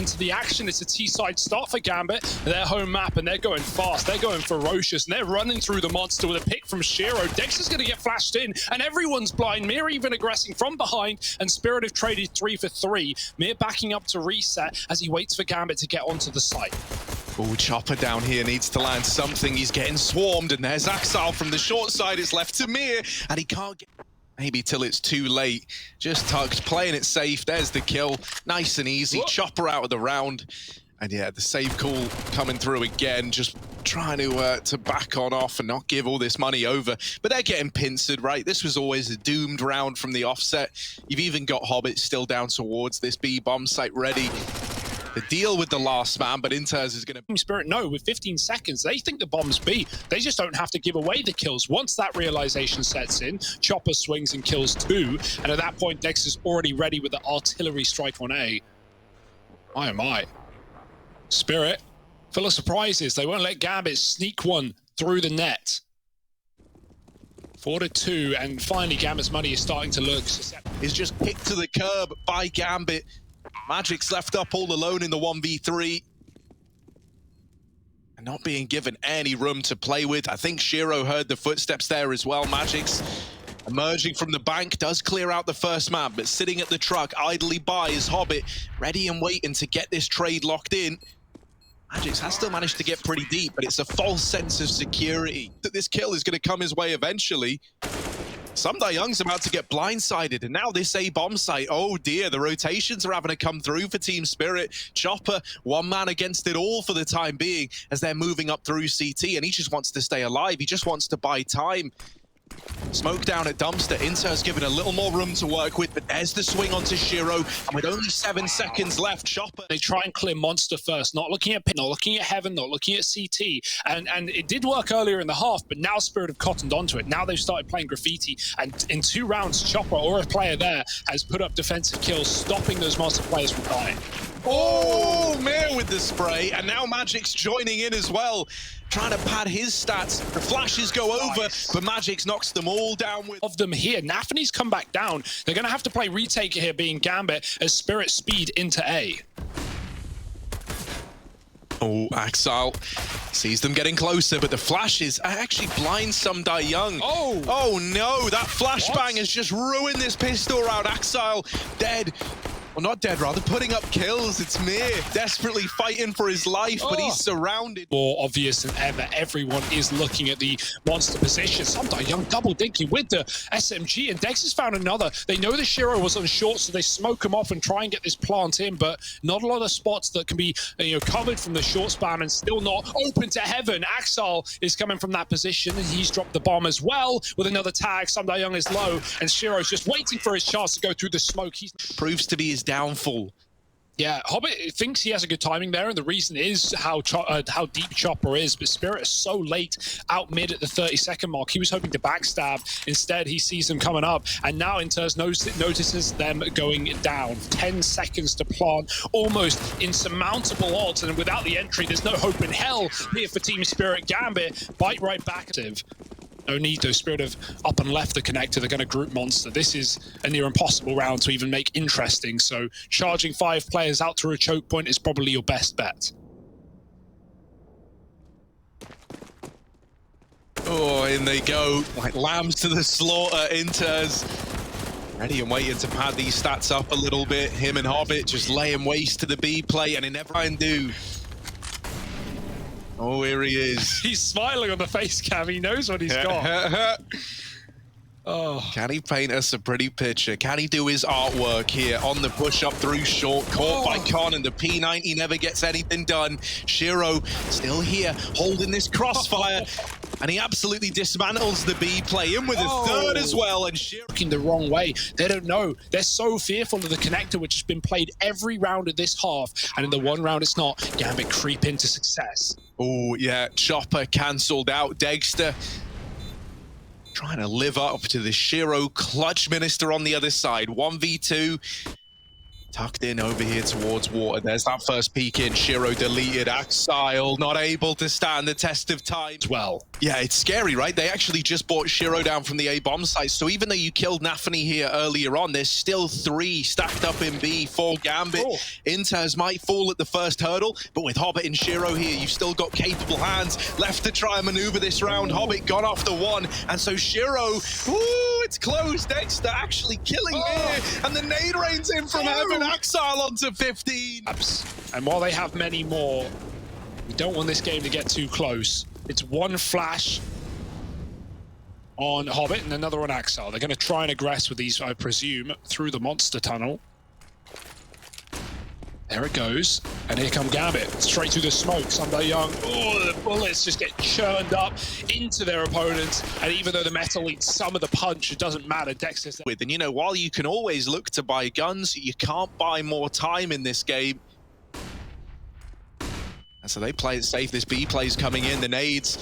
into the action. It's a T-side start for Gambit, their home map, and they're going fast. They're going ferocious, and they're running through the monster with a pick from Shiro. Dex is going to get flashed in, and everyone's blind. Mir even aggressing from behind, and Spirit have traded 3 for 3. Mir backing up to reset as he waits for Gambit to get onto the site. Oh, Chopper down here needs to land something. He's getting swarmed, and there's Axal from the short side. It's left to Mir, and he can't get... Maybe till it's too late. Just tucked, playing it safe. There's the kill. Nice and easy. Whoa. Chopper out of the round. And yeah, the save call coming through again. Just trying to back on off and not give all this money over. But they're getting pincered, right? This was always a doomed round from the offset. You've even got Hobbit still down towards this B bomb site ready. The deal with the last man, but Inters is going to... Spirit, no, with 15 seconds, they think the bomb's B. They just don't have to give away the kills. Once that realization sets in, Chopper swings and kills 2, and at that point, Dex is already ready with the artillery strike on A. My, oh my. Spirit, full of surprises. They won't let Gambit sneak one through the net. 4-2, and finally Gambit's money is starting to look... Is just kicked to the curb by Gambit. Magic's left up all alone in the 1v3. And not being given any room to play with. I think Shiro heard the footsteps there as well. Magic's emerging from the bank, does clear out the first man, but sitting at the truck idly by is Hobbit, ready and waiting to get this trade locked in. Magic's has still managed to get pretty deep, but it's a false sense of security that this kill is going to come his way eventually. Young's about to get blindsided, and now this A bomb site, oh dear, the rotations are having to come through for Team Spirit. Chopper, one man against it all for the time being, as they're moving up through CT, and he just wants to stay alive. He just wants to buy time. Smoke down at Dumpster. Inter's given a little more room to work with, but there's the swing onto Shiro, and with only 7 seconds left, Chopper... They try and clear Monster first, not looking at Pit, not looking at Heaven, not looking at CT, and it did work earlier in the half, but now Spirit have cottoned onto it. Now they've started playing Graffiti, and in 2 rounds, Chopper, or a player there, has put up defensive kills, stopping those Monster players from dying. Oh, Mir with the spray, and now Magic's joining in as well, trying to pad his stats. The flashes go over, but Magic's knocks them all down with... Of them here, Nafany's come back down. They're going to have to play retake here, being Gambit, as Spirit speed into A. Oh, Axal sees them getting closer, but the flashes actually blind some Young. Oh no, that flashbang has just ruined this pistol round. Axal dead. Well, not dead, rather, putting up kills. It's Mir desperately fighting for his life, but he's surrounded. More obvious than ever. Everyone is looking at the monster position. Young double dinky with the SMG, and Dex has found another. They know the Shiro was on short, so they smoke him off and try and get this plant in, but not a lot of spots that can be covered from the short span and still not open to Heaven. Axal is coming from that position, and he's dropped the bomb as well with another tag. Young is low, and Shiro's just waiting for his chance to go through the smoke. He proves to be his downfall. Yeah, Hobbit thinks he has a good timing there, and the reason is how deep Chopper is, but Spirit is so late out mid at the 30-second mark. He was hoping to backstab. Instead, he sees them coming up, and now Inters notices them going down. 10 seconds to plant, almost insurmountable odds, and without the entry, there's no hope in hell here for Team Spirit. Gambit bite right back. No need, though. Spirit have up and left the connector. They're going to group Monster. This is a near impossible round to even make interesting, so charging 5 players out through a choke point is probably your best bet. Oh, in they go, like lambs to the slaughter. Inters ready and waiting to pad these stats up a little bit. Him and Hobbit just laying waste to the B play, and he never try and do. Oh, here he is. He's smiling on the face cam. He knows what he's got. Oh. Can he paint us a pretty picture? Can he do his artwork here on the push up through short? Caught by Con, and the P90 never gets anything done. Shiro still here, holding this crossfire. And he absolutely dismantles the B play, in with a third as well. And Shiro looking the wrong way. They don't know. They're so fearful of the connector, which has been played every round of this half. And in the one round it's not, Gambit creep into success. Oh, yeah. Chopper cancelled out. Dexter trying to live up to the Shiro clutch minister on the other side. 1v2. Tucked in over here towards water. There's that first peek in. Shiro deleted. Axile not able to stand the test of time. Well, yeah, it's scary, right? They actually just brought Shiro down from the A bomb site. So even though you killed Nafany here earlier on, there's still 3 stacked up in B for Gambit. Oh. Inters might fall at the first hurdle, but with Hobbit and Shiro here, you've still got capable hands left to try and maneuver this round. Hobbit got off the 1, and so Shiro, ooh, it's close. Dexter actually killing here, and the nade rains in from heaven. Axile onto 15. And while they have many more, we don't want this game to get too close. It's 1 flash on Hobbit and another on Axile. They're going to try and aggress with these, I presume, through the monster tunnel. There it goes. And here come Gambit. Straight through the smoke. Sunday Young. Oh, the bullets just get churned up into their opponents. And even though the metal eats some of the punch, it doesn't matter. Dexter's with. And you know, while you can always look to buy guns, you can't buy more time in this game. And so they play it safe. This B play's coming in. The nades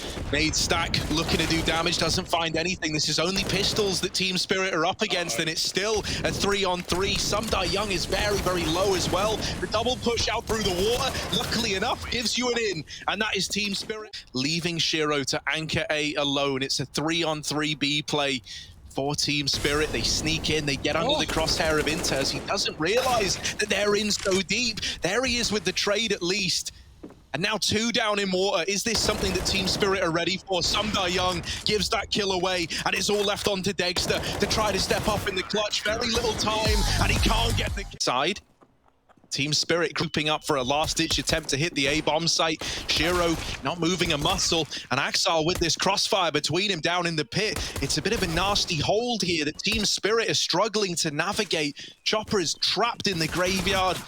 stack, looking to do damage, doesn't find anything. This is only pistols that Team Spirit are up against, and it's still a 3-on-3. Sumdai Young is very, very low as well. The double push out through the water, luckily enough, gives you an in, and that is Team Spirit. Leaving Shiro to anchor A alone. It's a 3-on-3 B play for Team Spirit. They sneak in, they get under the crosshair of Inters. He doesn't realize that they're in so deep. There he is with the trade at least. And now 2 down in water. Is this something that Team Spirit are ready for? Sumdai Young gives that kill away, and it's all left on to Dexter to try to step up in the clutch. Very little time, and he can't get the side. Team Spirit grouping up for a last-ditch attempt to hit the A-bomb site. Shiro not moving a muscle, and Axile with this crossfire between him down in the pit. It's a bit of a nasty hold here that Team Spirit is struggling to navigate. Chopper is trapped in the graveyard.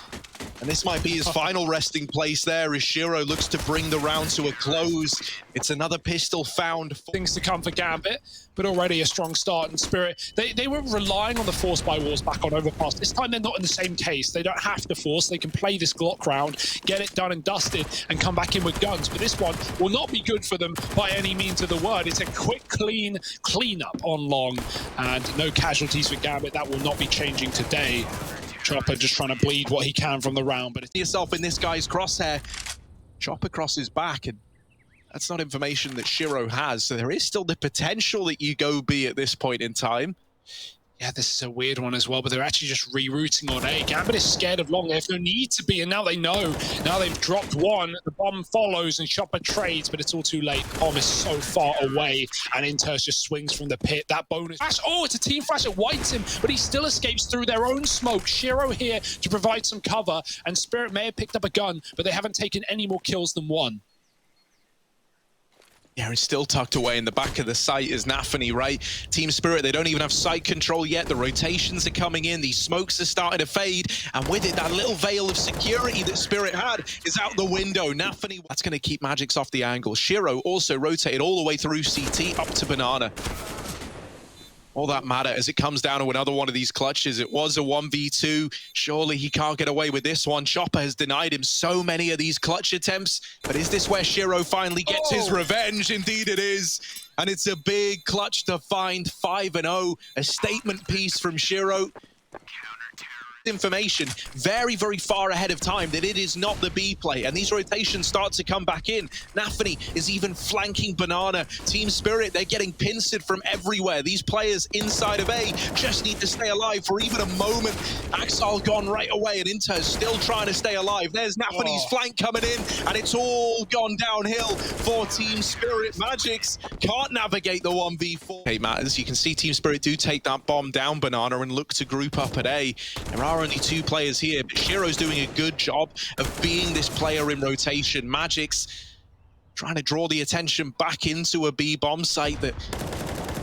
And this might be his final resting place there as Shiro looks to bring the round to a close. It's another pistol found. Things to come for Gambit, but already a strong start in Spirit. They were relying on the force by walls back on Overpass. This time they're not in the same case. They don't have to force. They can play this Glock round, get it done and dusted, and come back in with guns. But this one will not be good for them by any means of the word. It's a quick, clean cleanup on long, and no casualties for Gambit. That will not be changing today. Chopper just trying to bleed what he can from the round, but it's yourself in this guy's crosshair. Chopper crosses back, and that's not information that Shiro has, so there is still the potential that you go B at this point in time. Yeah, this is a weird one as well, but they're actually just rerouting on A. Gambit is scared of long. There's no need to be, and now they know. Now they've dropped 1. The bomb follows, and Chopper trades, but it's all too late. Bomb is so far away, and Inters just swings from the pit. That bonus flash. Oh, it's a team flash. It whites him, but he still escapes through their own smoke. Shiro here to provide some cover, and Spirit may have picked up a gun, but they haven't taken any more kills than 1. Yeah, he's still tucked away in the back of the site as Nafany, right? Team Spirit, they don't even have site control yet. The rotations are coming in. These smokes are starting to fade. And with it, that little veil of security that Spirit had is out the window. Nafany, that's going to keep Magix off the angle. Shiro also rotated all the way through CT up to Banana. All that matter as it comes down to another one of these clutches. It was a 1v2. Surely he can't get away with this one. Chopper has denied him so many of these clutch attempts. But is this where Shiro finally gets his revenge? Indeed it is. And it's a big clutch to find 5-0. A statement piece from Shiro. Information very, very far ahead of time that it is not the B play, and these rotations start to come back in. Nafany is even flanking Banana. Team Spirit, they're getting pincered from everywhere. These players inside of A just need to stay alive for even a moment. Axile gone right away, and Inter still trying to stay alive. There's Nafany's flank coming in, and it's all gone downhill for Team Spirit. Magix can't navigate the 1v4. Okay, Matt, as you can see, Team Spirit do take that bomb down Banana and look to group up at A. There are only 2 players here, but Shiro's doing a good job of being this player in rotation. Magix trying to draw the attention back into a B bomb site that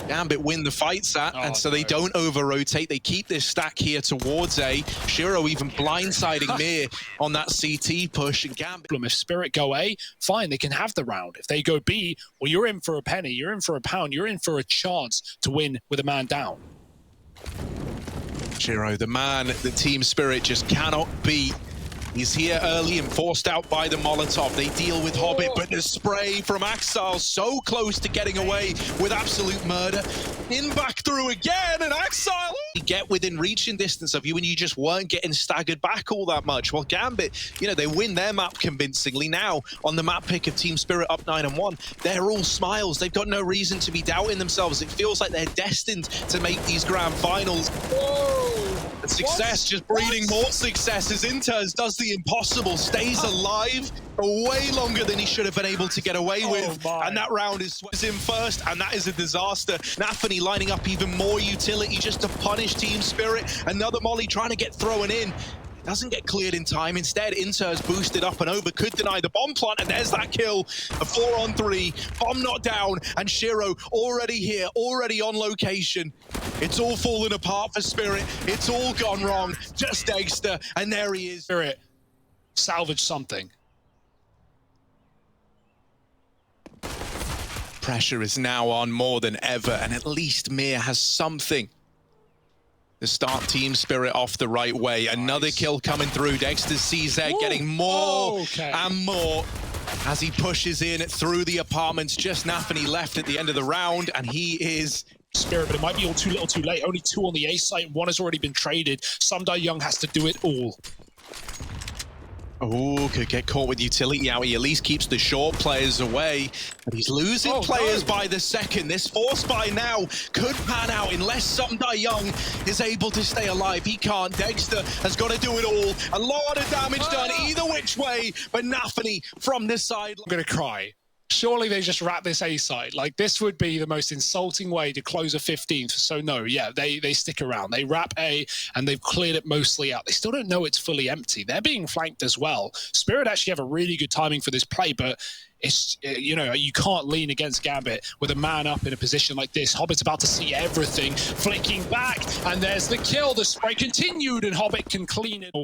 Gambit win the fights at, and so they don't over-rotate. They keep this stack here towards A. Shiro even blindsiding Mir on that CT push, and Gambit. If Spirit go A, fine, they can have the round. If they go B, well, you're in for a penny, you're in for a pound, you're in for a chance to win with a man down. Shiro, the man that Team Spirit just cannot beat. He's here early and forced out by the Molotov. They deal with Hobbit, but the spray from Axile so close to getting away with absolute murder. In back through again, and Axile! You get within reaching distance of you and you just weren't getting staggered back all that much. Well, Gambit, you know, they win their map convincingly. Now, on the map pick of Team Spirit up 9-1, they're all smiles. They've got no reason to be doubting themselves. It feels like they're destined to make these grand finals. And success just breeding more success as Inters does the impossible, stays alive way longer than he should have been able to get away with. And that round is in first, and that is a disaster. Nafany lining up even more utility just to punish Team Spirit. Another molly trying to get thrown in. Doesn't get cleared in time. Instead, Inter's boosted up and over, could deny the bomb plant, and there's that kill. A 4-on-3, bomb not down, and Shiro already here, already on location. It's all fallen apart for Spirit. It's all gone wrong. Just Dexter, and there he is. Spirit, salvage something. Pressure is now on more than ever, and at least Mir has something to start Team Spirit off the right way. Another kill coming through. Dexter's CZ getting more and more as he pushes in through the apartments. Just Nafany left at the end of the round, and he is Spirit, but it might be all too little too late. Only 2 on the A site, 1 has already been traded. Sumdai Young has to do it all. Oh, could get caught with utility out. He at least keeps the short players away, but he's losing players by the second. This force buy now could pan out unless Sumdai Young is able to stay alive. He can't. Dexter has got to do it all. A lot of damage done either which way, but Nafany from this side. I'm going to cry. Surely they just wrap this A side. Like, this would be the most insulting way to close a 15th. So no, yeah, they stick around. They wrap A and they've cleared it mostly out. They still don't know it's fully empty. They're being flanked as well. Spirit actually have a really good timing for this play, but it's, you know, you can't lean against Gambit with a man up in a position like this. Hobbit's about to see everything, flicking back, and there's the kill. The spray continued, and Hobbit can clean it.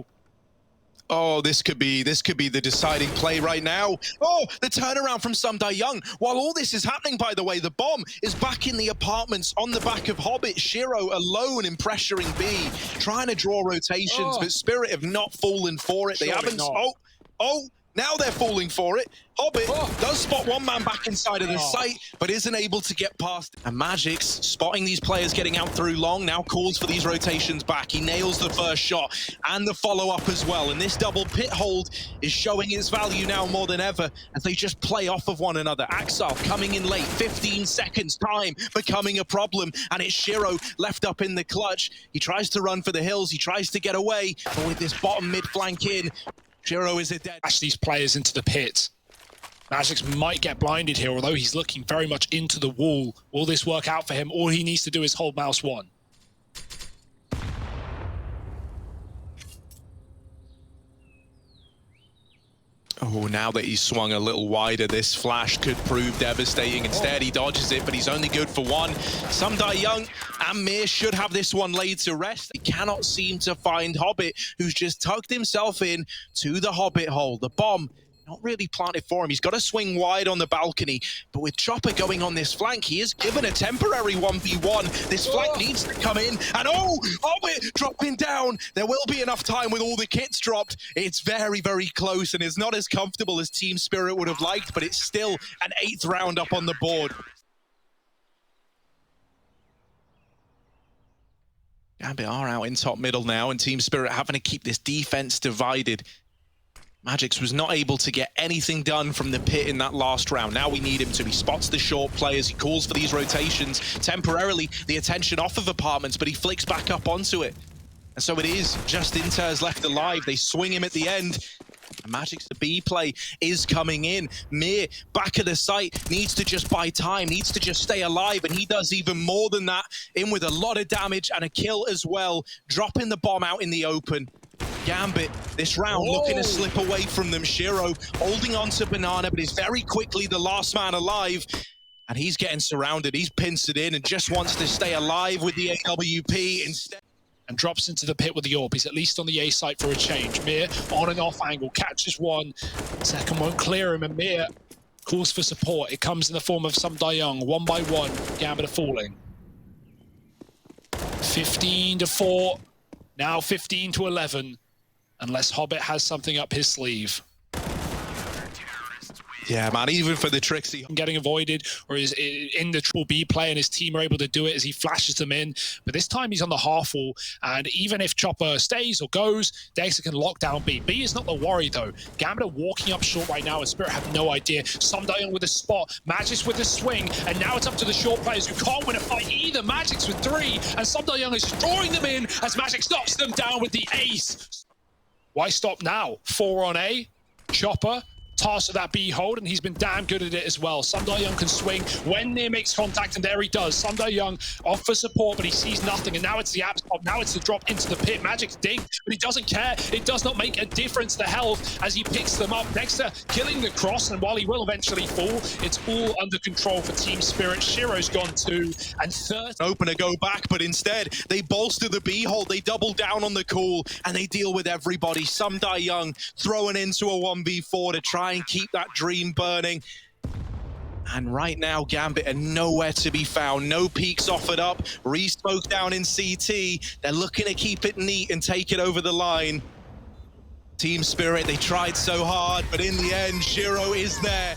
Oh, this could be the deciding play right now. Oh, the turnaround from Sumdai Young. While all this is happening, by the way, the bomb is back in the apartments on the back of Hobbit. Shiro alone in pressuring B, trying to draw rotations, but Spirit have not fallen for it. They haven't. Oh, now they're falling for it. Hobbit does spot one man back inside of the site, but isn't able to get past. And Magic's spotting these players getting out through long, now calls for these rotations back. He nails the first shot and the follow-up as well. And this double pit hold is showing its value now more than ever as they just play off of one another. Axile coming in late, 15 seconds time becoming a problem. And it's Shiro left up in the clutch. He tries to run for the hills. He tries to get away, but with this bottom mid flank in, Shiro is a dead. Dash these players into the pit. Magix might get blinded here, although he's looking very much into the wall. Will this work out for him? All he needs to do is hold mouse 1. Oh, now that he's swung a little wider, this flash could prove devastating. Instead, he dodges it, but he's only good for 1. Sumdai Young and Mir should have this one laid to rest. He cannot seem to find Hobbit, who's just tucked himself in to the Hobbit hole. The bomb not really planted for him. He's got to swing wide on the balcony, but with Chopper going on this flank, he is given a temporary 1v1. This flank needs to come in, and Hobbit dropping down. There will be enough time with all the kits dropped. It's very, very close, and it's not as comfortable as Team Spirit would have liked, but it's still an 8th round up on the board. Gambit are out in top middle now, and Team Spirit having to keep this defense divided. Magix was not able to get anything done from the pit in that last round. Now we need him to. He spots the short players. He calls for these rotations. Temporarily, the attention off of apartments, but he flicks back up onto it. And so it is just Inters left alive. They swing him at the end. Magic's the B play is coming in. Mir, back of the site, needs to just buy time, needs to just stay alive, and he does even more than that, in with a lot of damage and a kill as well, dropping the bomb out in the open. Gambit, this round, looking to slip away from them. Shiro holding on to Banana, but is very quickly the last man alive. And he's getting surrounded. He's pincered in and just wants to stay alive with the AWP instead. And drops into the pit with the AWP. He's at least on the A site for a change. Mir, on and off angle, catches one. Second won't clear him, and Mir calls for support. It comes in the form of Sumdai Young. 1 by 1, Gambit are falling. 15-4, now 15-11. unless Hobbit has something up his sleeve. Yeah, man, even for the Trixie. Getting avoided, or is in the triple B play, and his team are able to do it as he flashes them in. But this time he's on the half wall, and even if Chopper stays or goes, Dexter can lock down B. B is not the worry though. Gambit are walking up short right now, and Spirit have no idea. Sundial with a spot, Magix with a swing, and now it's up to the short players who can't win a fight either. Magix with 3, and Sundial is drawing them in as Magix knocks them down with the ace. Why stop now? 4 on A, Chopper tasked with that B hold, and he's been damn good at it as well. Sundial can swing when Near makes contact, and there he does. Sundial offers support, but he sees nothing, and now it's the apps pop. Now it's the drop into the pit. Magix ding, but he doesn't care. It does not make a difference to health as he picks them up. Dexter killing the cross, and while he will eventually fall, it's all under control for Team Spirit. Shiro's gone 2, and 3rd. Opener go back, but instead they bolster the B hold. They double down on the call, and they deal with everybody. Sundial throwing into a 1v4 to try and keep that dream burning. And right now, Gambit are nowhere to be found. No peaks offered up. Re-smoke down in CT. They're looking to keep it neat and take it over the line. Team Spirit, they tried so hard, but in the end, Shiro is there.